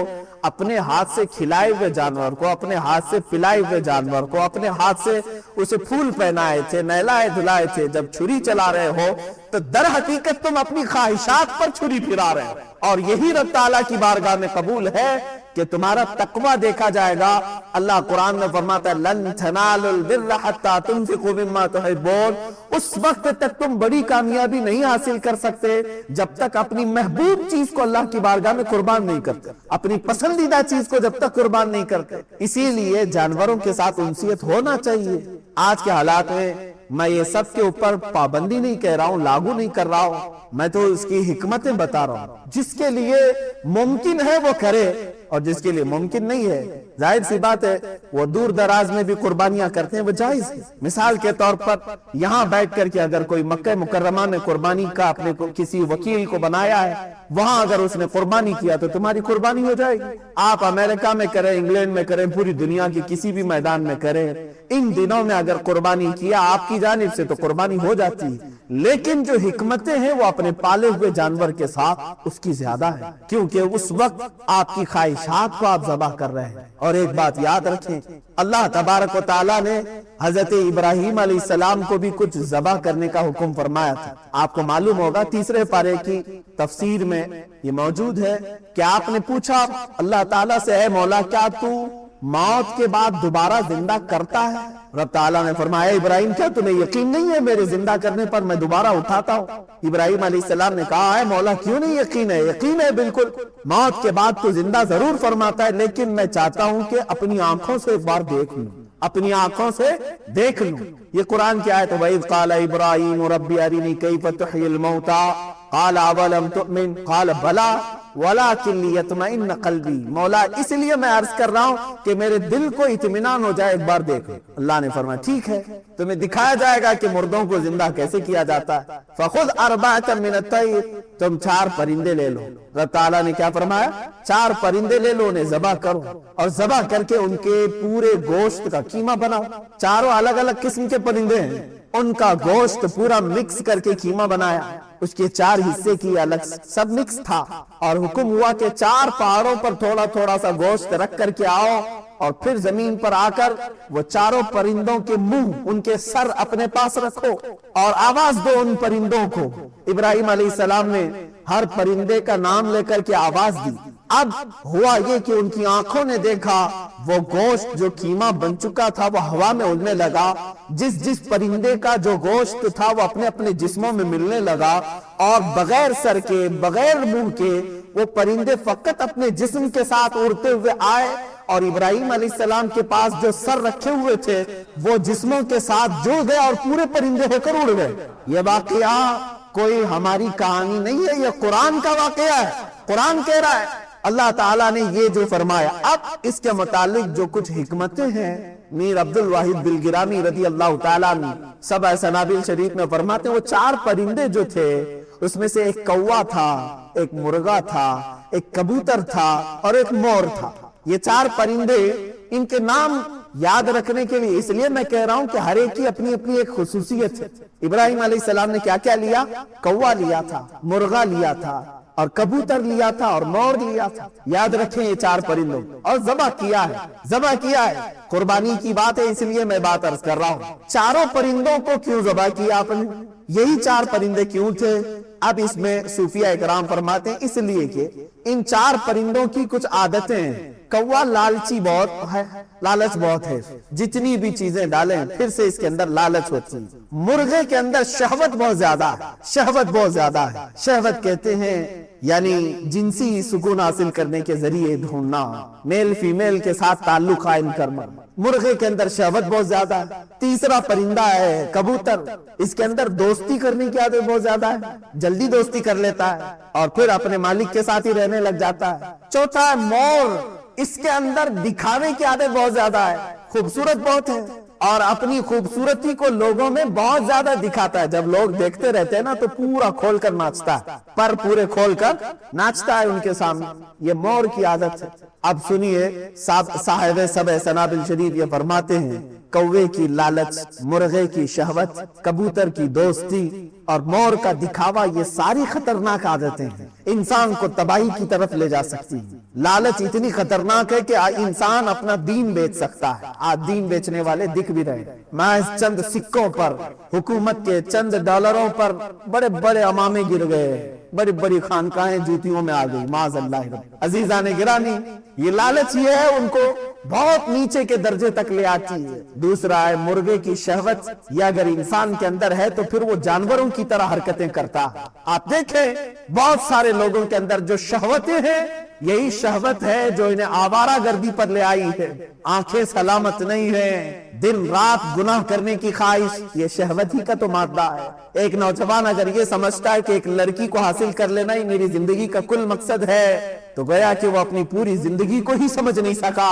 اپنے ہاتھ سے کھلائے ہوئے جانور کو، اپنے ہاتھ سے پلائے ہوئے جانور کو، اپنے ہاتھ سے اسے پھول پہنائے تھے، نہلائے دھلائے تھے، جب چھری چلا رہے ہو تو در حقیقت تم اپنی خواہشات پر چھری پھرا رہے ہو، اور یہی رب تعالیٰ کی بارگاہ میں قبول ہے کہ تمہارا تقوی دیکھا جائے گا۔ اللہ قرآن میں فرماتا ہے لن تنالوا البر حتى تنفقوا مما تحبون، اس وقت تک تم بڑی کامیابی نہیں حاصل کر سکتے جب تک اپنی محبوب چیز کو اللہ کی بارگاہ میں قربان نہیں کرتے، اپنی پسندیدہ چیز کو جب تک قربان نہیں کرتے۔ اسی لیے جانوروں کے ساتھ انسیت ہونا چاہیے۔ آج کے حالات میں یہ سب کے اوپر پابندی نہیں کہہ رہا ہوں، لاگو نہیں کر رہا ہوں، میں تو اس کی حکمتیں بتا رہا ہوں۔ جس کے لیے ممکن ہے وہ کرے، اور جس کے لیے ممکن نہیں ہے ظاہر سی بات ہے وہ دور دراز میں بھی قربانیاں کرتے ہیں، وہ جائز ہے۔ مثال کے طور پر یہاں بیٹھ کر کے اگر کوئی مکہ مکرمہ میں قربانی کا اپنے کسی وکیل کو بنایا ہے، وہاں اگر اس نے قربانی کیا تو تمہاری قربانی ہو جائے گی۔ آپ امریکہ میں کریں، انگلینڈ میں کریں، پوری دنیا کی کسی بھی میدان میں کریں، ان دنوں میں اگر قربانی کیا آپ کی جانب سے تو قربانی ہو جاتی ہے۔ لیکن جو حکمتیں ہیں وہ اپنے پالے ہوئے جانور کے ساتھ اس کی زیادہ ہے، کیونکہ اس وقت آپ کی خواہشات کو آپ ذبح کر رہے ہیں۔ اور ایک بات یاد رکھیں، اللہ تبارک و تعالیٰ نے حضرت ابراہیم علیہ السلام کو بھی کچھ ذبح کرنے کا حکم فرمایا تھا۔ آپ کو معلوم ہوگا تیسرے پارے کی تفسیر میں یہ موجود ہے کہ آپ نے پوچھا اللہ تعالیٰ سے، اے مولا کیا تو موت کے بعد دوبارہ زندہ کرتا ہے؟ رب تعالیٰ نے فرمایا ابراہیم کیا تمہیں یقین نہیں ہے میرے زندہ کرنے پر میں دوبارہ اٹھاتا ہوں؟ ابراہیم علیہ السلام نے کہا اے مولا کیوں نہیں یقین ہے؟ یقین ہے بالکل، موت کے بعد تو زندہ ضرور فرماتا ہے، لیکن میں چاہتا ہوں کہ اپنی آنکھوں سے ایک بار دیکھ لوں، اپنی آنکھوں سے دیکھ لوں۔ یہ قرآن کی آیت ہے، وَإِذْ قَالَ إِبْرَاهِيمُ رَبِّ أَرِنِي كَيْفَ تُحْيِي الْمَوْتَى قَالَ أَوَلَمْ تُؤْمِنْ قَالَ بَلَىٰ وَلَٰكِن لِيَطْمَئِنَّ قَلْبِي۔ مولا اس لیے میں عرض کر رہا ہوں کہ میرے دل کو اطمینان ہو جائے، ایک بار دیکھو۔ اللہ نے فرمایا ٹھیک ہے، تمہیں دکھایا جائے گا کہ مردوں کو زندہ کیسے کیا جاتا ہے۔ فَخُذْ أَرْبَعَةً مِّنَ الطَّيْرِ، تم 4 پرندے لے لو۔ رب تعالیٰ نے کیا فرمایا؟ 4 پرندے لے لو، انہیں ذبح کرو اور ذبح کر کے ان کے پورے گوشت کا قیمہ بناؤ۔ چاروں الگ الگ قسم کے پرندے ہیں، ان کا گوشت پورا مکس کر کے قیمہ بنایا، اس کے 4 حصے کی الگ سب مکس تھا، اور حکم ہوا کہ 4 پہاڑوں پر تھوڑا تھوڑا سا گوشت رکھ کر کے آؤ، اور پھر زمین پر آ کر وہ 4 پرندوں کے منہ، ان کے سر اپنے پاس رکھو اور آواز دو ان پرندوں کو۔ ابراہیم علیہ السلام نے ہر پرندے کا نام لے کر کے آواز دی۔ اب ہوا یہ کہ ان کی آنکھوں نے دیکھا وہ گوشت جو قیمہ بن چکا تھا وہ ہوا میں اڑنے لگا، جس پرندے کا جو گوشت تھا وہ اپنے اپنے جسموں میں ملنے لگا، اور بغیر سر کے بغیر منہ کے وہ پرندے فقط اپنے جسم کے ساتھ اڑتے ہوئے آئے، اور ابراہیم علیہ السلام کے پاس جو سر رکھے ہوئے تھے وہ جسموں کے ساتھ جڑ گئے اور پورے پرندے ہو کر اڑ گئے۔ یہ واقعہ کوئی ہماری کہانی نہیں ہے، یہ قرآن کا واقعہ ہے، قرآن کہہ رہا ہے۔ اللہ تعالیٰ نے یہ جو فرمایا، اب اس کے متعلق جو کچھ حکمتیں ہیں میر عبد الواحد بلگرامی رضی اللہ تعالیٰ عنہ سبع سنابل شریف میں فرماتے ہیں وہ 4 پرندے جو تھے اس میں سے ایک کوا تھا، ایک مرغا تھا، ایک کبوتر تھا اور ایک مور تھا۔ یہ 4 پرندے، ان کے نام یاد رکھنے کے لیے اس لیے میں کہہ رہا ہوں کہ ہر ایک کی اپنی اپنی ایک خصوصیت ہے۔ ابراہیم علیہ السلام نے کیا کیا لیا؟ کوا لیا تھا، مرغا لیا تھا اور کبوتر لیا تھا اور مور لیا تھا۔ یاد رکھیں یہ 4 پرندوں، اور ذبح کیا ہے، ذبح کیا ہے، قربانی کی بات ہے، اس لیے میں بات عرض کر رہا ہوں۔ 4 پرندوں کو کیوں ذبح کیا آپ نے؟ یہی 4 پرندے کیوں تھے؟ اب اس میں صوفیہ اکرام فرماتے ہیں اس لیے کہ ان 4 پرندوں کی کچھ عادتیں ہیں۔ کوا لالچی بہت ہے، لالچ بہت ہے، جتنی بھی چیزیں ڈالیں پھر سے اس کے اندر لالچ ہوتی ہے۔ مرغے کے اندر شہوت بہت زیادہ ہے، شہوت بہت زیادہ ہے۔ شہوت کہتے ہیں یعنی جنسی سکون حاصل کرنے کے ذریعے ڈھونڈنا، میل فیمیل کے ساتھ تعلق قائم کرنا۔ مرغے کے اندر شہوت بہت زیادہ ہے۔ تیسرا پرندہ ہے کبوتر، اس کے اندر دوستی کرنے کی عادت بہت زیادہ ہے، جلدی دوستی کر لیتا ہے اور پھر اپنے مالک کے ساتھ ہی رہنے لگ جاتا ہے۔ چوتھا ہے مور، اس کے اندر دکھاوے کی عادت بہت زیادہ ہے، خوبصورت بہت ہے اور اپنی خوبصورتی کو لوگوں میں بہت زیادہ دکھاتا ہے۔ جب لوگ دیکھتے رہتے ہیں نا تو پورا کھول کر ناچتا ہے، پر پورے کھول کر ناچتا ہے ان کے سامنے، یہ مور کی عادت ہے۔ اب سنیے صاحب سبع سنابل شریف یہ فرماتے ہیں کوے کی لالچ، مرغے کی شہوت، کبوتر کی دوستی اور مور کا دکھاوا، یہ ساری خطرناک عادتیں ہیں، انسان کو تباہی کی طرف لے جا سکتی ہیں۔ لالچ اتنی خطرناک ہے کہ انسان اپنا دین بیچ سکتا ہے۔ آج دین بیچنے والے دکھ بھی رہے، محض چند سکوں پر، حکومت کے چند ڈالروں پر بڑے بڑے امامے گر گئے، بڑی بڑی خانقاہیں جوتیوں میں آ گئی، معاذ اللہ۔ عزیزان گرامی، یہ لالچ یہ ہے ان کو بہت نیچے کے درجے تک لے آتی ہے۔ دوسرا ہے مرغے کی شہوت، یہ اگر انسان کے اندر ہے تو پھر وہ جانوروں کی طرح حرکتیں کرتا ہے۔ آپ دیکھیں بہت سارے لوگوں کے اندر جو شہوتیں ہیں، یہی شہوت ہے جو انہیں آوارہ گردی پر لے آئی ہے۔ آنکھیں سلامت نہیں ہیں، دن رات گناہ کرنے کی خواہش، یہ شہوت ہی کا تو مادہ ہے۔ ایک نوجوان اگر یہ سمجھتا ہے کہ ایک لڑکی کو حاصل کر لینا ہی میری زندگی کا کل مقصد ہے تو گویا کہ وہ اپنی پوری زندگی کو ہی سمجھ نہیں سکا۔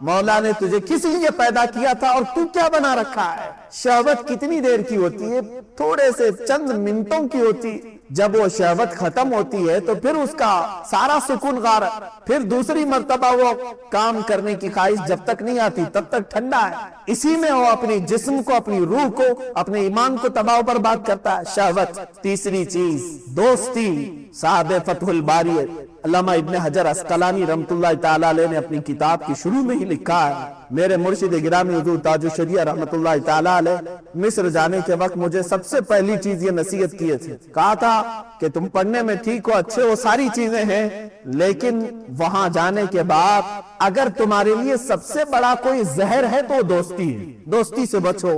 مولا نے تجھے کس لیے پیدا کیا تھا اور تو کیا بنا رکھا ہے؟ شہوت کتنی دیر کی ہوتی ہے؟ تھوڑے سے چند منٹوں کی ہوتی، جب وہ شہوت ختم ہوتی ہے تو پھر اس کا سارا سکون غارت، پھر دوسری مرتبہ وہ کام کرنے کی خواہش جب تک نہیں آتی تب تک ٹھنڈا ہے، اسی میں وہ اپنی جسم کو، اپنی روح کو، اپنے ایمان کو تباہ و برباد کرتا ہے، شہوت۔ تیسری چیز دوستی۔ صاحب فتح الباری علامہ ابن حجر عسقلانی رحمۃ اللہ تعالی علیہ نے اپنی کتاب کی شروع میں ہی لکھا ہے، میرے مرشد گرامی حضور تاج الشریعہ رحمۃ اللہ تعالی علیہ مصر جانے کے وقت مجھے سب سے پہلی چیز یہ نصیحت کیے تھے، کہا تھا کہ تم پڑھنے میں ٹھیک ہو، اچھے ہو، ساری چیزیں ہیں، لیکن وہاں جانے کے بعد اگر تمہارے لیے سب سے بڑا کوئی زہر ہے تو دوستی ہے، دوستی سے بچو۔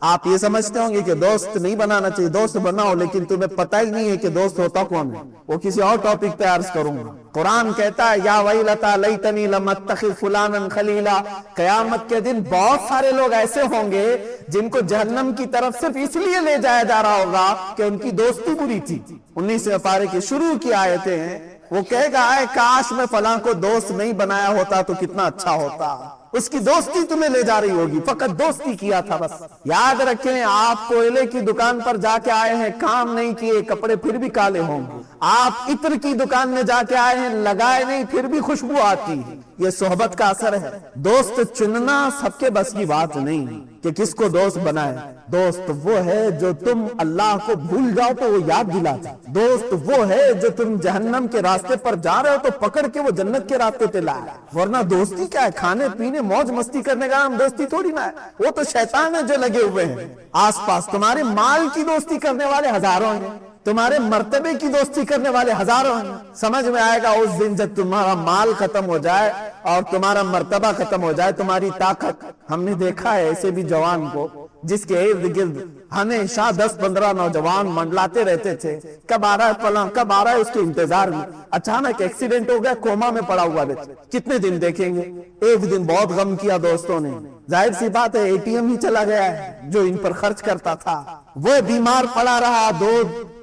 آپ یہ سمجھتے ہوں گے کہ دوست نہیں بنانا چاہیے، دوست بناؤ، لیکن تمہیں پتہ ہی نہیں ہے کہ دوست ہوتا کون ہے، وہ کسی اور ٹاپک پہ عرض کروں گا۔ قرآن کہتا ہے یا ویلتا لیتنی لم اتخذ فلانا خلیلا، قیامت کے دن بہت سارے لوگ ایسے ہوں گے جن کو جہنم کی طرف صرف اس لیے لے جایا جا رہا ہوگا کہ ان کی دوستی بری تھی۔ 19 پارے کی شروع کی آیتیں ہیں، وہ کہے گا اے کاش میں فلاں کو دوست نہیں بنایا ہوتا تو کتنا اچھا ہوتا، اس کی دوستی تمہیں لے جا رہی ہوگی، فقط دوستی کیا تھا بس۔ یاد رکھیں آپ کوئلے کی دکان پر جا کے آئے ہیں، کام نہیں کیے، کپڑے پھر بھی کالے ہوں گے۔ آپ عطر کی دکان میں جا کے آئے ہیں، لگائے نہیں، پھر بھی خوشبو آتی ہے، یہ صحبت کا اثر ہے۔ دوست چننا سب کے بس کی بات نہیں کہ کس کو دوست بنائے۔ دوست وہ ہے جو تم اللہ کو بھول جاؤ تو وہ یاد دلاتا، دوست وہ ہے جو تم جہنم کے راستے پر جا رہے ہو تو پکڑ کے وہ جنت کے راستے پہ لائے، ورنہ دوستی کیا ہے؟ کھانے پینے موج مستی کرنے کا نام دوستی تھوڑی نہ ہے، وہ تو شیطان ہے جو لگے ہوئے ہیں آس پاس۔ تمہارے مال کی دوستی کرنے والے ہزاروں ہیں، تمہارے مرتبے کی دوستی کرنے والے ہزاروں ہیں۔ سمجھ میں آئے گا اس دن جب تمہارا مال ختم ہو جائے اور تمہارا مرتبہ ختم ہو جائے، تمہاری طاقت۔ ہم نے دیکھا ہے ایسے بھی جوان کو جس کے ارد گرد ہمیشہ 10-15 نوجوان منڈلاتے رہتے تھے، کب آ رہا ہے فلاں، کب آ رہا ہے، اس کے انتظار میں اچانک ایکسیڈنٹ ہو گیا، کوما میں پڑا ہوا ہے، کتنے دن دیکھیں گے؟ ایک دن بہت غم کیا دوستوں نے، ظاہر سی بات ہے اے ٹی ایم ہی چلا گیا ہے جو ان پر خرچ کرتا تھا، وہ بیمار پڑا رہا،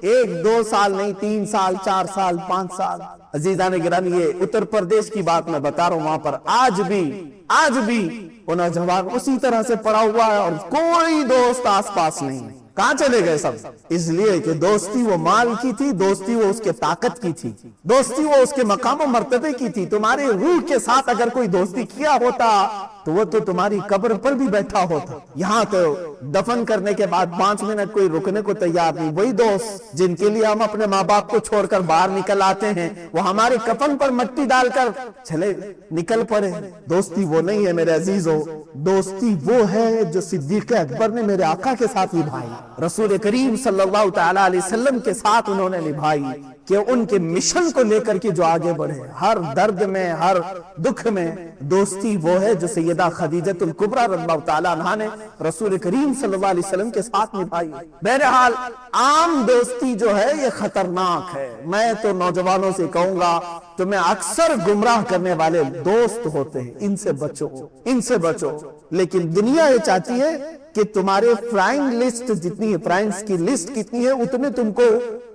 1-2 سال نہیں، 3 سال، 4 سال، 5 سال۔ عزیزان گرامی، یہ اتر پردیش کی بات میں بتا رہا ہوں، وہاں پر آج بھی وہ نوجوان اسی طرح سے پڑا ہوا ہے اور کوئی دوست آس پاس نہیں۔ کہاں چلے گئے سب؟ اس لیے کہ دوستی وہ مال کی تھی، دوستی وہ اس کے طاقت کی تھی، دوستی وہ اس کے مقام و مرتبے کی تھی۔ تمہاری روح کے ساتھ اگر کوئی دوستی کیا ہوتا تو وہ تو تمہاری قبر پر بھی بیٹھا ہوتا، یہاں تو دفن کرنے کے بعد 5 منٹ کوئی رکنے کو تیار نہیں۔ وہی دوست جن کے لیے ہم اپنے ماں باپ کو چھوڑ کر باہر نکل آتے ہیں، وہ ہمارے کفن پر مٹی ڈال کر چلے نکل پڑے۔ دوستی وہ نہیں ہے میرے عزیزو، دوستی وہ ہے جو صدیق اکبر نے میرے آقا کے ساتھ نبھائی، رسول کریم صلی اللہ تعالی علیہ وسلم کے ساتھ انہوں نے نبھائی، کہ ان کے مشن کو لے کر کے جو آگے بڑھے، ہر درد میں، ہر دکھ میں۔ دوستی وہ ہے جو سیدہ خدیجہ الکبریٰ رضی اللہ تعالیٰ عنہا نے رسول کریم صلی اللہ علیہ وسلم کے ساتھ نبھائی۔ بہرحال عام دوستی جو ہے یہ خطرناک ہے۔ میں تو نوجوانوں سے کہوں گا تمہیں اکثر گمراہ کرنے والے دوست ہوتے ہیں، ان سے بچو، ان سے بچو۔ لیکن دنیا یہ چاہتی ہے کہ تمہارے فرینڈ لسٹ جتنی ہے، فرینڈز کی لسٹ کتنی ہے، اتنے تم کو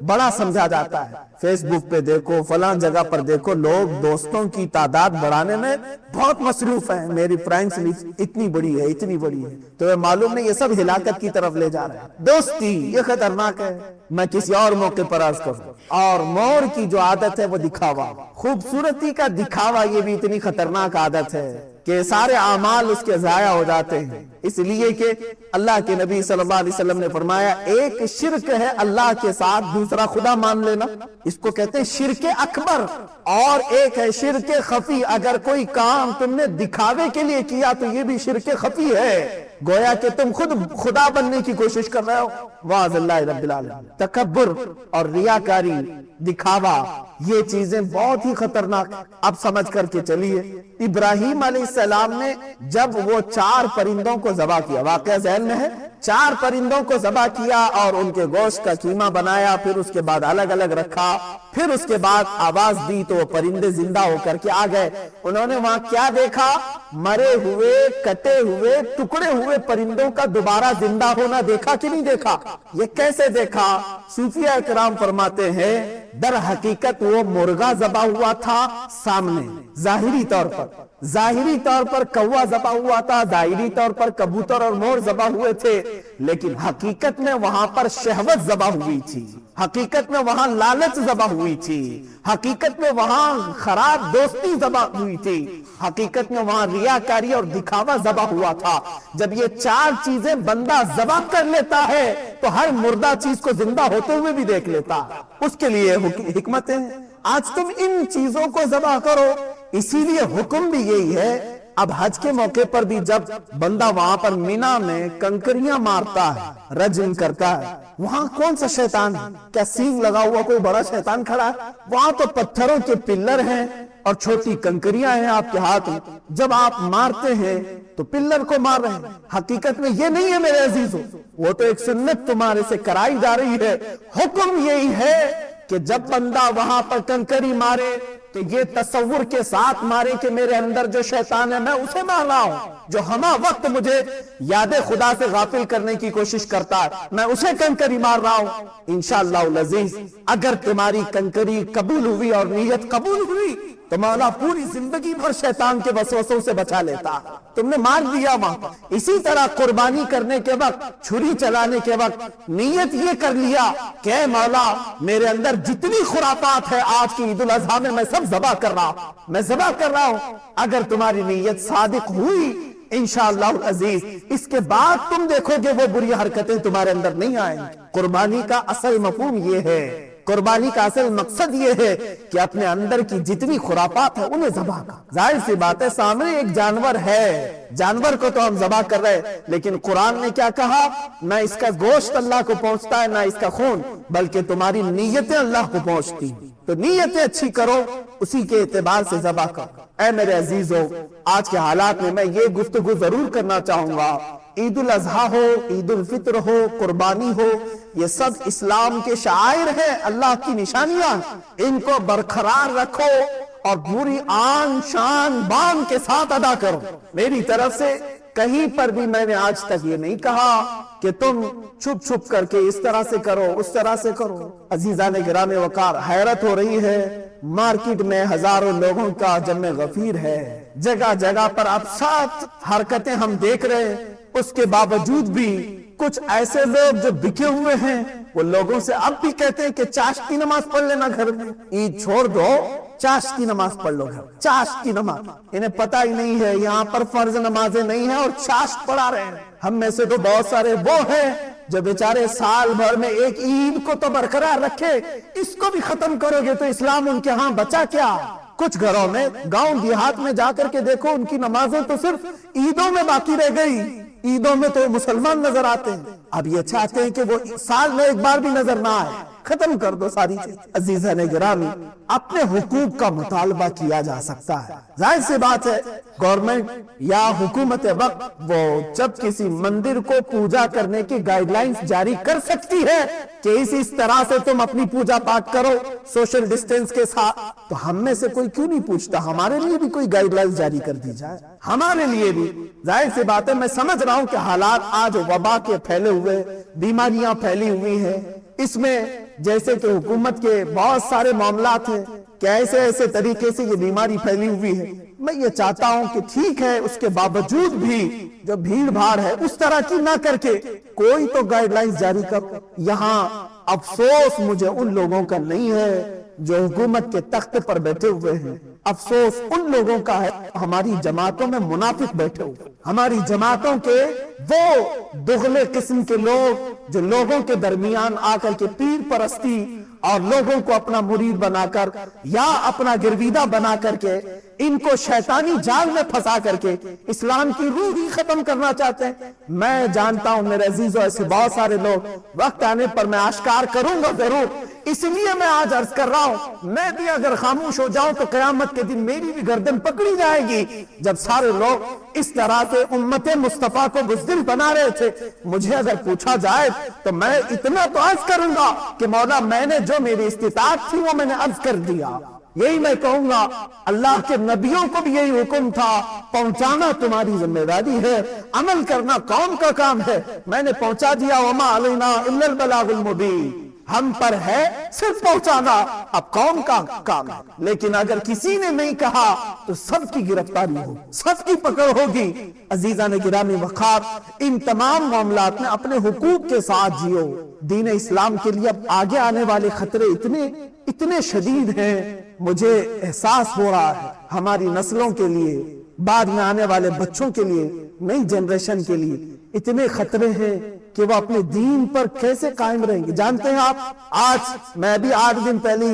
بڑا سمجھا جاتا ہے۔ فیس بک پہ دیکھو، فلاں جگہ پر دیکھو، لوگ دوستوں کی تعداد بڑھانے میں بہت مصروف ہیں، میری فرینڈز لسٹ اتنی بڑی ہے، اتنی بڑی ہے، تو یہ معلوم نہیں یہ سب ہلاکت کی طرف لے جا رہے ہیں۔ دوستی یہ خطرناک ہے، میں کسی اور موقع پر عرض کروں۔ اور مور کی جو عادت ہے وہ دکھاوا، خوبصورتی کا دکھاوا، یہ بھی اتنی خطرناک عادت ہے کہ سارے اعمال اس کے ضائع ہو جاتے ہیں، اس لیے کہ اللہ کے نبی صلی اللہ علیہ وسلم نے فرمایا ایک شرک ہے اللہ کے ساتھ دوسرا خدا مان لینا، اس کو کہتے ہیں شرک اکبر، اور ایک ہے شرک خفی، اگر کوئی کام تم نے دکھاوے کے لیے کیا تو یہ بھی شرک خفی ہے، گویا کہ تم خود خدا بننے کی کوشش کر رہے ہو۔ واعظ اللہ رب العالمین۔ تکبر اور ریاکاری، دکھاوا، یہ چیزیں بہت ہی خطرناک۔ اب سمجھ کر کے چلیے، ابراہیم علیہ السلام نے جب وہ 4 پرندوں کو ذبح کیا، واقعہ ذہن میں ہے، 4 پرندوں کو ذبح کیا اور ان کے گوشت کا قیمہ بنایا، پھر اس کے بعد الگ الگ رکھا، پھر اس کے بعد آواز دی تو وہ پرندے زندہ ہو کر کے آ گئے۔ انہوں نے وہاں کیا دیکھا؟ مرے ہوئے، کٹے ہوئے، ٹکڑے ہوئے پرندوں کا دوبارہ زندہ ہونا دیکھا کہ نہیں دیکھا؟ یہ کیسے دیکھا؟ صوفیہ کرام فرماتے ہیں در حقیقت وہ مرغا ذبح ہوا تھا سامنے، ظاہری طور پر کوا ذبح ہوا تھا، ظاہری طور پر کبوتر اور مور ذبح ہوئے تھے، لیکن حقیقت میں وہاں پر شہوت ذبح ہوئی تھی، حقیقت میں وہاں لالچ ذبح ہوئی تھی، حقیقت میں وہاں خراب دوستی ذبح ہوئی تھی، حقیقت میں وہاں ریاکاری اور دکھاوا ذبح ہوا تھا۔ جب یہ چار چیزیں بندہ ذبح کر لیتا ہے تو ہر مردہ چیز کو زندہ ہوتے ہوئے بھی دیکھ لیتا، اس کے لیے حکمتیں۔ آج تم ان چیزوں کو ذبح کرو، اسی لیے حکم بھی یہی ہے۔ اب حج کے موقع پر بھی جب بندہ وہاں پر مینا میں کنکریاں مارتا ہے، رجم کرتا ہے، وہاں کون سا شیطان ہے؟ کیا سینگ لگا ہوا کوئی بڑا شیطان کھڑا ہے؟ وہاں تو پتھروں کے پلر ہیں اور چھوٹی کنکریاں ہیں آپ کے ہاتھ میں، جب آپ مارتے ہیں تو پلر کو مار رہے ہیں۔ حقیقت میں یہ نہیں ہے میرے عزیزوں، وہ تو ایک سنت تمہارے سے کرائی جا رہی ہے۔ حکم یہی ہے کہ جب بندہ وہاں پر کنکری مارے تو یہ تصور کے ساتھ مارے کہ میرے اندر جو شیطان ہے میں اسے مار رہا ہوں، جو ہمہ وقت مجھے یاد خدا سے غافل کرنے کی کوشش کرتا ہے، میں اسے کنکری مار رہا ہوں۔ انشاءاللہ العزیز اگر تمہاری کنکری قبول ہوئی اور نیت قبول ہوئی تو مولا پوری زندگی بھر شیطان کے وسوسوں سے بچا لیتا۔ تم نے مار دیا وہاں۔ اسی طرح قربانی کرنے کے وقت، چھری چلانے کے وقت نیت یہ کر لیا کہ اے مولا میرے اندر جتنی خرافات ہے آج کی عید الاضحیٰ میں سب ذبح کر رہا ہوں، میں ذبح کر رہا ہوں۔ اگر تمہاری نیت صادق ہوئی انشاءاللہ العزیز اس کے بعد تم دیکھو گے وہ بری حرکتیں تمہارے اندر نہیں آئیں گی۔ قربانی کا اصل مفہوم یہ ہے، قربانی کا اصل مقصد یہ ہے کہ اپنے اندر کی جتنی خرافات ہے انہیں ذبح کر۔ ظاہر سی بات ہے سامنے ایک جانور ہے، جانور کو تو ہم ذبح کر رہے، لیکن قرآن نے کیا کہا؟ نہ اس کا گوشت اللہ کو پہنچتا ہے نہ اس کا خون، بلکہ تمہاری نیتیں اللہ کو پہنچتی۔ تو نیتیں اچھی کرو، اسی کے اعتبار سے ذبح کرو۔ اے میرے عزیزو، آج کے حالات میں یہ گفتگو ضرور کرنا چاہوں گا۔ عید الاضحیٰ ہو، عید الفطر ہو، قربانی ہو، یہ سب اسلام کے شعائر ہیں، اللہ کی نشانیاں، ان کو برقرار رکھو اور پوری آن شان بان کے ساتھ ادا کرو۔ میری طرف سے کہیں پر بھی میں نے آج تک یہ نہیں کہا کہ تم چھپ چھپ کر کے اس طرح سے کرو اس طرح سے کرو۔ عزیزان گرامی وقار، حیرت ہو رہی ہے، مارکیٹ میں ہزاروں لوگوں کا جمع غفیر ہے، جگہ جگہ پر اب 7 حرکتیں ہم دیکھ رہے ہیں، اس کے باوجود بھی کچھ ایسے لوگ جو بکے ہوئے ہیں وہ لوگوں سے اب بھی کہتے ہیں کہ چاشت کی نماز پڑھ لینا گھر میں، عید چھوڑ دو چاشت کی نماز پڑھ لو گھر، چاشت کی نماز۔ انہیں پتہ ہی نہیں ہے یہاں پر فرض نمازیں نہیں ہیں اور چاشت پڑھا رہے ہیں۔ ہم میں سے تو بہت سارے وہ ہیں جو بیچارے سال بھر میں ایک عید کو تو برقرار رکھے، اس کو بھی ختم کرو گے تو اسلام ان کے ہاں بچا کیا؟ کچھ گھروں میں گاؤں دیہات میں جا کر کے دیکھو، ان کی نمازیں تو صرف عیدوں میں باقی رہ گئی، عیدوں میں تو مسلمان نظر آتے ہیں، اب یہ چاہتے ہیں کہ وہ سال میں ایک بار بھی نظر نہ آئے، ختم کر دو ساری چیز۔ عزیزان گرامی، اپنے حقوق کا مطالبہ کیا جا سکتا ہے۔ ظاہر سی بات ہے گورنمنٹ یا حکومت وقت وہ جب کسی مندر کو پوجا کرنے کی گائیڈ لائنز جاری کر سکتی ہے کہ اس طرح سے تم اپنی پوجا پاٹ کرو سوشل ڈسٹینس کے ساتھ، تو ہم میں سے کوئی کیوں نہیں پوچھتا ہمارے لیے بھی کوئی گائیڈ لائنز جاری کر دی جائے، ہمارے لیے بھی۔ ظاہر سی بات ہے میں سمجھ رہا ہوں کہ حالات آج وبا کے پھیلے ہوئے، بیماریاں پھیلی ہوئی ہیں، اس میں جیسے کہ حکومت کے بہت سارے معاملات ہیں کہ ایسے ایسے طریقے سے یہ بیماری پھیلی ہوئی ہے۔ میں یہ چاہتا ہوں کہ ٹھیک ہے اس کے باوجود بھی جو بھیڑ بھاڑ ہے اس طرح کی نہ کر کے کوئی تو گائیڈ لائنز جاری کرو۔ یہاں افسوس مجھے ان لوگوں کا نہیں ہے جو حکومت کے تخت پر بیٹھے ہوئے ہیں، افسوس ان لوگوں کا ہے ہماری جماعتوں میں منافق بیٹھے ہوئے، ہماری جماعتوں کے وہ دغلے قسم کے لوگ جو لوگوں کے درمیان آ کر کے پیر پرستی اور لوگوں کو اپنا مرید بنا کر یا اپنا گرویدہ بنا کر کے ان کو شیطانی جال میں پھنسا کر کے اسلام کی روح ہی ختم کرنا چاہتے ہیں۔ میں جانتا ہوں میرے عزیزوں ایسے بہت سارے لوگ، وقت آنے پر میں آشکار کروں گا ضرور، اس لیے میں آج عرض کر رہا ہوں میں بھی اگر خاموش ہو جاؤں تو قیامت کے دن میری بھی گردن پکڑی جائے گی۔ جب سارے لوگ اس طرح سے امت مصطفیٰ کو بزدل بنا رہے تھے، مجھے اگر پوچھا جائے تو میں اتنا تو عرض کروں گا کہ مولا میں نے جو میری استطاعت تھی وہ میں نے عرض کر دیا۔ یہی میں کہوں گا اللہ کے نبیوں کو بھی یہی حکم تھا، پہنچانا تمہاری ذمہ داری ہے، عمل کرنا قوم کا کام ہے، میں نے پہنچا دیا، وما علینا الا البلاغ المبین۔ ہم پر ہے صرف پہنچانا، اب قوم کا کام ہے۔ لیکن اگر کسی نے نہیں کہا تو سب کی گرفتاری ہوگی، سب کی پکڑ ہوگی۔ عزیزان گرامی وقار، ان تمام معاملات میں اپنے حقوق کے ساتھ جیو۔ دین اسلام کے لیے اب آگے آنے والے خطرے اتنے شدید ہیں، مجھے احساس ہو رہا ہے ہماری نسلوں کے لیے، بعد میں آنے والے بچوں کے لیے، نئی جنریشن کے لیے اتنے خطرے ہیں کہ وہ اپنے دین پر کیسے قائم رہیں گے۔ جانتے ہیں آپ، آج میں بھی 8 دن پہلے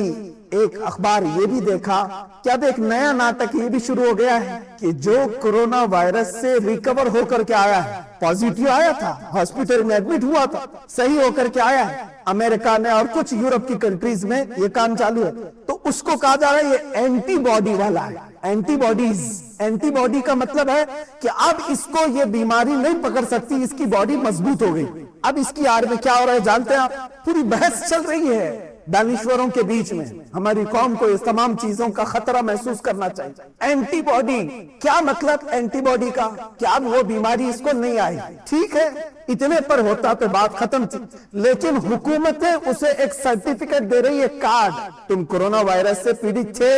ایک اخبار یہ بھی دیکھا کہ اب ایک نیا ناٹک یہ بھی شروع ہو گیا ہے کہ جو کرونا وائرس سے ریکور ہو کر کے آیا ہے، پازیٹیو آیا تھا، ہاسپٹل میں ایڈمٹ ہوا تھا، صحیح ہو کر کے آیا ہے، امریکہ نے اور کچھ یورپ کی کنٹریز میں یہ کام چالو ہے، تو اس کو کہا جا رہا ہے یہ اینٹی باڈی والا ہے۔ اینٹی باڈی کا مطلب ہے کہ اب اس کو یہ بیماری نہیں پکڑ سکتی، اس کی باڈی مضبوط ہو گئی۔ اب اس کی آڑ میں کیا ہو رہا ہے جانتے ہیں آپ؟ پوری بحث چل رہی ہے دانشوروں کے بیچ میں۔ ہماری قوم کو اس تمام چیزوں کا خطرہ محسوس کرنا چاہیے۔ اینٹی باڈی کیا مطلب اینٹی باڈی کا؟ کہ اب وہ بیماری اس کو نہیں آئی، ٹھیک ہے، اتنے پر ہوتا تو بات ختم تھی، لیکن حکومتیں اسے ایک سرٹیفکیٹ دے رہی ہے، کارڈ، تم کرونا وائرس سے پیڑت تھے،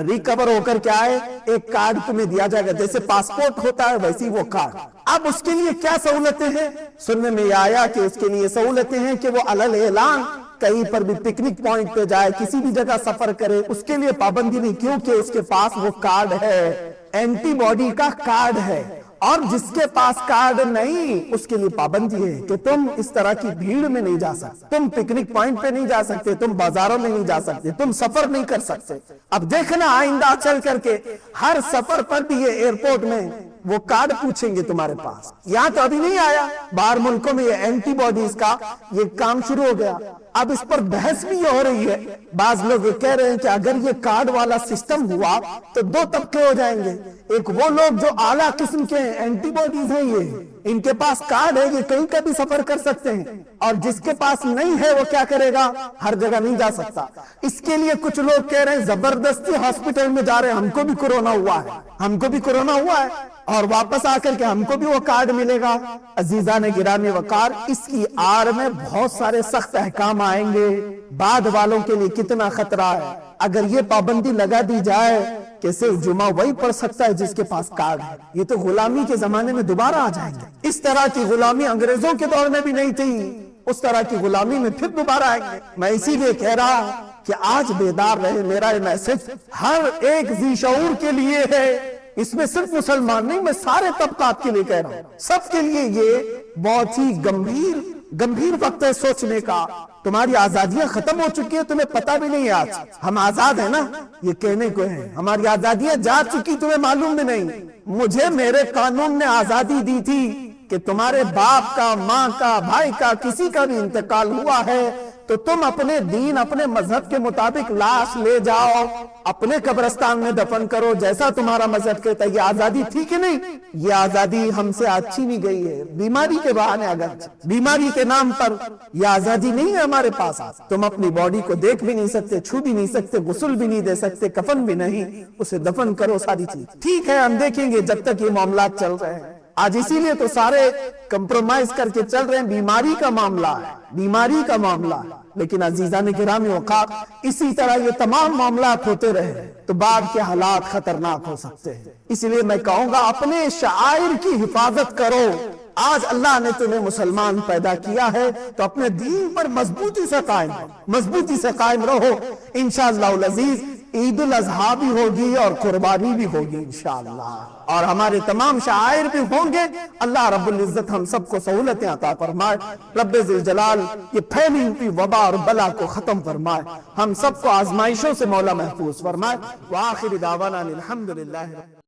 ریکور ہو کر کے آئے، ایک کارڈ تمہیں دیا جائے گا، جیسے پاسپورٹ ہوتا ہے ویسی وہ کارڈ۔ اب اس کے لیے کیا سہولتیں ہیں؟ سننے میں یہ آیا کہ اس کے لیے سہولتیں ہیں کہ وہ علل اعلان کہیں پر بھی پکنک پوائنٹ پہ جائے، کسی بھی جگہ سفر کرے، اس کے لیے پابندی نہیں، کیونکہ اس کے پاس وہ کارڈ ہے، اینٹی باڈی کا کارڈ ہے۔ اور جس کے پاس کارڈ نہیں اس کے لیے پابندی ہے کہ تم اس طرح کی بھیڑ میں نہیں جا سکتے، تم پکنک پوائنٹ پہ نہیں جا سکتے، تم بازاروں میں نہیں جا سکتے، تم سفر نہیں کر سکتے۔ اب دیکھنا آئندہ چل کر کے ہر سفر پر بھی یہ ایئرپورٹ میں وہ کارڈ پوچھیں گے تمہارے پاس۔ یہاں تو ابھی نہیں آیا، باہر ملکوں میں یہ اینٹی باڈیز کا یہ کام شروع ہو گیا۔ اب اس پر بحث بھی یہ ہو رہی ہے، بعض لوگ یہ کہہ رہے ہیں کہ اگر یہ کارڈ والا سسٹم ہوا تو 2 طبقے ہو جائیں گے، ایک وہ لوگ جو اعلیٰ قسم کے اینٹی باڈیز ہیں، یہ ان کے پاس کارڈ ہے، یہ کہیں کا بھی سفر کر سکتے ہیں، اور جس کے پاس نہیں ہے وہ کیا کرے گا؟ ہر جگہ نہیں جا سکتا۔ اس کے لیے کچھ لوگ کہہ رہے ہیں زبردستی ہاسپٹل میں جا رہے ہیں، ہم کو بھی کورونا ہوا ہے، ہم کو بھی کورونا ہوا ہے، اور واپس آ کر کے ہم کو بھی وہ کارڈ ملے گا۔ عزیزان گرامی وقار، اس کی آڑ میں بہت سارے سخت احکام آئیں گے، بعد والوں کے لیے کتنا خطرہ ہے۔ اگر یہ پابندی لگا دی جائے کہ صرف جمعہ وہی پڑھ سکتا ہے جس کے پاس کارڈ ہے، یہ تو غلامی کے زمانے میں دوبارہ آ جائیں گے۔ اس طرح کی غلامی انگریزوں کے دور میں بھی نہیں تھی، اس طرح کی غلامی میں پھر دوبارہ آئیں گے۔ میں اسی لیے کہہ رہا کہ آج بیدار رہے، میرا یہ میسج ہر ایک ذی شعور کے لیے ہے، اس میں صرف مسلمان نہیں، میں سارے طبقات کے لیے کہہ رہا ہوں، سب کے لیے یہ بہت ہی گمبھیر وقت ہے سوچنے کا۔ تمہاری آزادیاں ختم ہو چکی ہیں، تمہیں پتہ بھی نہیں ہے، آج ہم آزاد ہیں نا، یہ کہنے کو ہے ہماری آزادیاں جا چکی، تمہیں معلوم بھی نہیں۔ مجھے میرے قانون نے آزادی دی تھی کہ تمہارے باپ کا، ماں کا، بھائی کا، کسی کا بھی انتقال ہوا ہے تو تم اپنے دین، اپنے مذہب کے مطابق لاش لے جاؤ، اپنے قبرستان میں دفن کرو، جیسا تمہارا مذہب کہتا ہے۔ یہ آزادی تھی کہ نہیں؟ یہ آزادی ہم سے اچھی نہیں گئی ہے، بیماری کے بہانے، اگر بیماری کے نام پر یہ آزادی نہیں ہے ہمارے پاس۔ تم اپنی باڈی کو دیکھ بھی نہیں سکتے، چھو بھی نہیں سکتے، غسل بھی نہیں دے سکتے، کفن بھی نہیں، اسے دفن کرو، ساری چیز ٹھیک ہے، ہم دیکھیں گے جب تک یہ معاملات چل رہے ہیں۔ آج اسی لیے تو سارے کمپرومائز کر کے چل رہے ہیں، بیماری کا معاملہ ہے، بیماری کا معاملہ ہے۔ لیکن عزیزان گرامی وقار، اسی طرح یہ تمام معاملات ہوتے رہے تو بعد کے حالات خطرناک ہو سکتے ہیں۔ اس لیے میں کہوں گا اپنے شعائر کی حفاظت کرو۔ آج اللہ نے تمہیں مسلمان پیدا کیا ہے تو اپنے دین پر مضبوطی سے قائم رہو، مضبوطی سے قائم رہو۔ انشاءاللہ العزیز عید الاضحیٰ بھی ہوگی اور قربانی بھی ہوگی انشاءاللہ، اور ہمارے تمام شعائر بھی ہوں گے۔ اللہ رب العزت ہم سب کو سہولتیں عطا فرمائے، رب ذی جلال یہ پھیلی ہوئی وبا اور بلا کو ختم فرمائے، ہم سب کو آزمائشوں سے مولا محفوظ فرمائے۔ وآخر دعوانا الحمدللہ۔